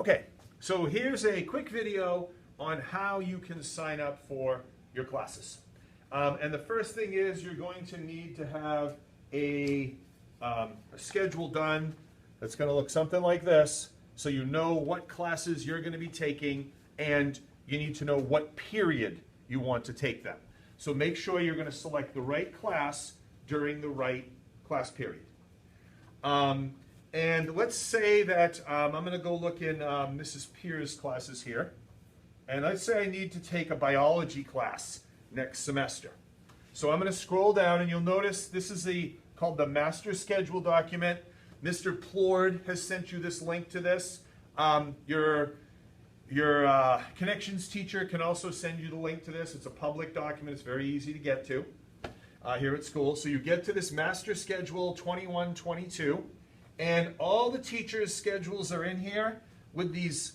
Okay, so here's a quick video on how you can sign up for your classes. And the first thing is you're going to need to have a schedule done that's going to look something like this, so you know what classes you're going to be taking, and you need to know what period you want to take them. So make sure you're going to select the right class during the right class period. And let's say that I'm going to go look in Mrs. Pier's classes here. And let's say I need to take a biology class next semester. So I'm going to scroll down, and you'll notice this is called the master schedule document. Mr. Plord has sent you this link to this. Your connections teacher can also send you the link to this. It's a public document. It's very easy to get to here at school. So you get to this master schedule 21-22, and all the teachers' schedules are in here with these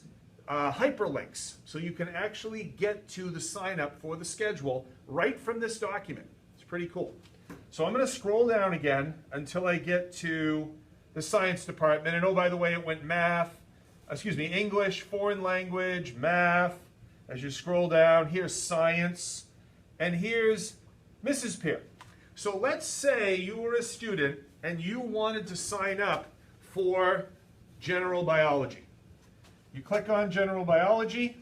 hyperlinks. So you can actually get to the sign up for the schedule right from this document. It's pretty cool. So I'm going to scroll down again until I get to the science department. And oh, by the way, it went English, foreign language, math. As you scroll down, here's science, and here's Mrs. Peer. So let's say you were a student and you wanted to sign up for general biology. You click on general biology,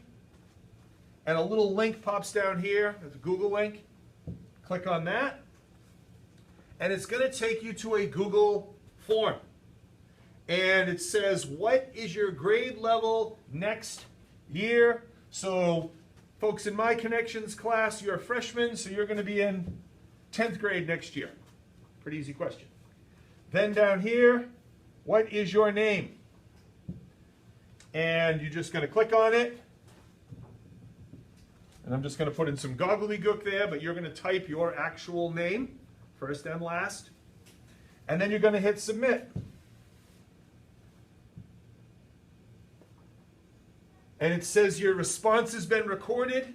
and a little link pops down here. It's a Google link. Click on that, and it's going to take you to a Google form. And it says, what is your grade level next year? So folks in my connections class, you're a freshman, so you're going to be in 10th grade next year. Pretty easy question. Then down here, what is your name? And you're just going to click on it. And I'm just going to put in some gobbledygook there, but you're going to type your actual name, first and last. And then you're going to hit submit. And it says your response has been recorded.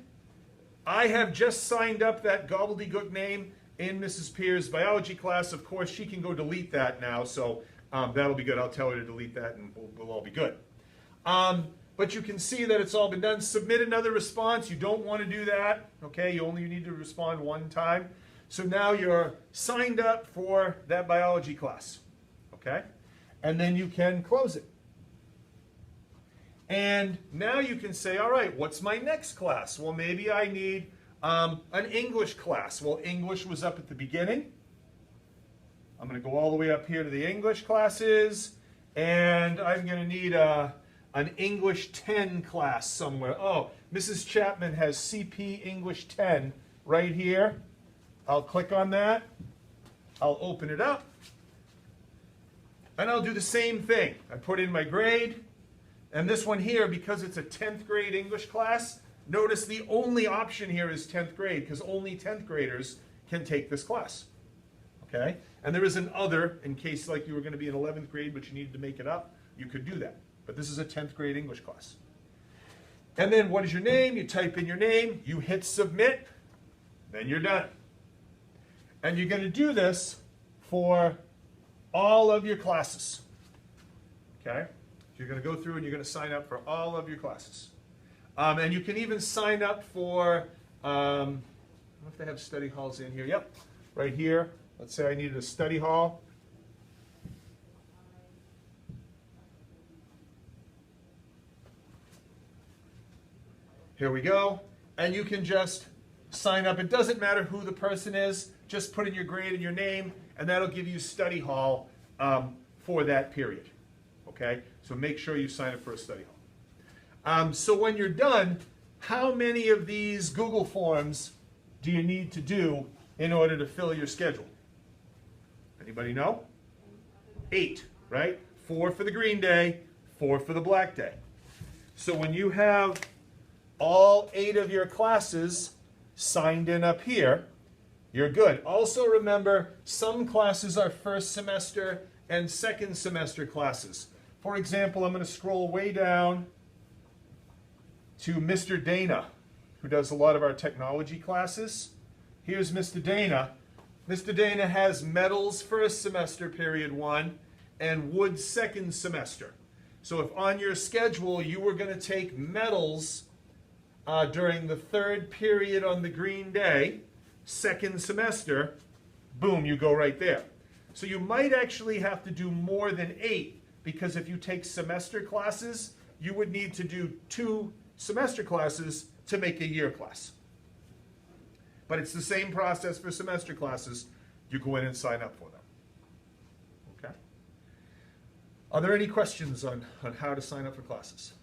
I have just signed up that gobbledygook name in Mrs. Pier's biology class. Of course, she can go delete that now, so that'll be good. I'll tell her to delete that, and we'll all be good. But you can see that it's all been done. Submit another response. You don't want to do that. Okay, you only need to respond one time. So now you're signed up for that biology class. Okay, and then you can close it. And now you can say, all right, what's my next class? Well, maybe I need an English class. Well, English was up at the beginning. I'm going to go all the way up here to the English classes, and I'm going to need an English 10 class somewhere. Oh, Mrs. Chapman has CP English 10 right here. I'll click on that. I'll open it up, and I'll do the same thing. I put in my grade. And this one here, because it's a 10th grade English class, notice the only option here is 10th grade, because only 10th graders can take this class. Okay? And there is an other, in case like you were going to be in 11th grade, but you needed to make it up, you could do that. But this is a 10th grade English class. And then what is your name? You type in your name, you hit submit, then you're done. And you're going to do this for all of your classes. Okay? You're going to go through and you're going to sign up for all of your classes. And you can even sign up for, I don't know if they have study halls in here. Yep, right here. Let's say I needed a study hall. Here we go. And you can just sign up. It doesn't matter who the person is. Just put in your grade and your name, and that'll give you study hall for that period. Okay? So make sure you sign up for a study hall. So when you're done, how many of these Google forms do you need to do in order to fill your schedule? Anybody know? 8, right? 4 for the green day, 4 for the black day. So when you have all 8 of your classes signed in up here, you're good. Also remember, some classes are first semester and second semester classes. For example, I'm going to scroll way down to Mr. Dana, who does a lot of our technology classes. Here's Mr. Dana. Mr. Dana has metals first semester, period 1, and wood second semester. So if on your schedule you were going to take metals during the third period on the green day, second semester, boom, you go right there. So you might actually have to do more than 8, because if you take semester classes, you would need to do 2 semester classes to make a year class. But it's the same process for semester classes. You go in and sign up for them. Okay? Are there any questions on how to sign up for classes?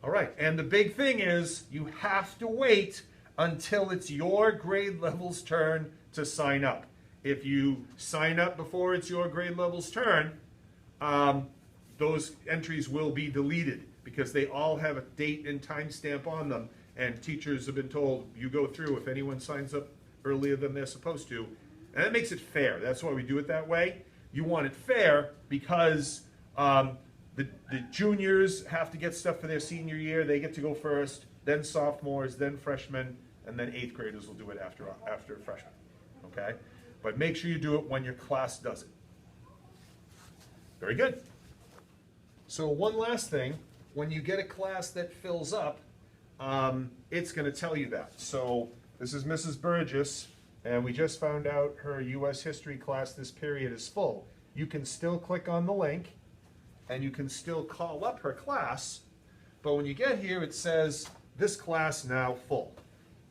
All right, and the big thing is you have to wait until it's your grade level's turn to sign up. If you sign up before it's your grade level's turn, those entries will be deleted because they all have a date and time stamp on them, and teachers have been told, you go through if anyone signs up earlier than they're supposed to. And that makes it fair. That's why we do it that way. You want it fair because the juniors have to get stuff for their senior year. They get to go first, then sophomores, then freshmen, and then 8th graders will do it after freshmen. Okay? But make sure you do it when your class does it. Very good. So one last thing, when you get a class that fills up, it's going to tell you that. So this is Mrs. Burgess, and we just found out her U.S. history class this period is full. You can still click on the link, and you can still call up her class, but when you get here, it says, this class now full.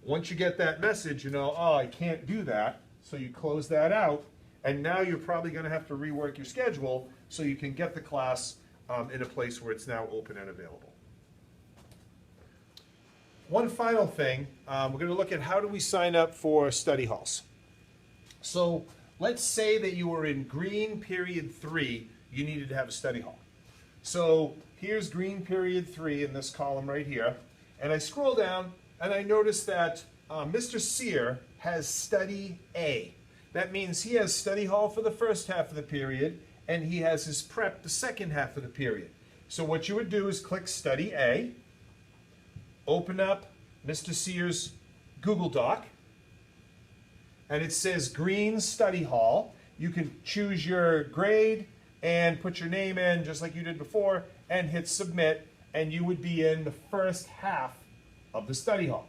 Once you get that message, you know, oh, I can't do that, so you close that out, and now you're probably going to have to rework your schedule so you can get the class in a place where it's now open and available. One final thing, we're going to look at how do we sign up for study halls. So let's say that you were in green period 3, you needed to have a study hall. So here's green period 3 in this column right here, and I scroll down and I notice that Mr. Sear has study A. That means he has study hall for the first half of the period, and he has his prep the second half of the period. So what you would do is click study A, open up Mr. Sear's Google Doc, and it says green study hall. You can choose your grade and put your name in just like you did before and hit submit, and you would be in the first half of the study hall.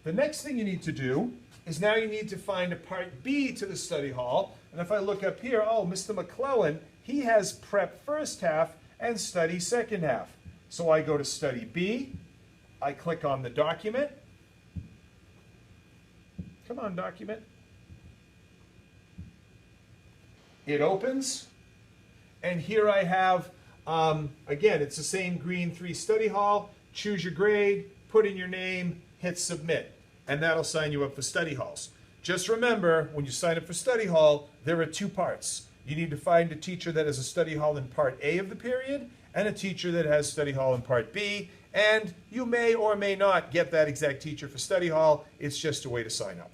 The next thing you need to do is now you need to find a part B to the study hall. And if I look up here, oh, Mr. McClellan, he has prep first half and study second half. So I go to study B, I click on the document. Come on, document. It opens, and here I have, again, it's the same green 3 study hall. Choose your grade, put in your name, hit submit, and that'll sign you up for study halls. Just remember, when you sign up for study hall, there are 2 parts. You need to find a teacher that has a study hall in part A of the period and a teacher that has study hall in part B, and you may or may not get that exact teacher for study hall. It's just a way to sign up.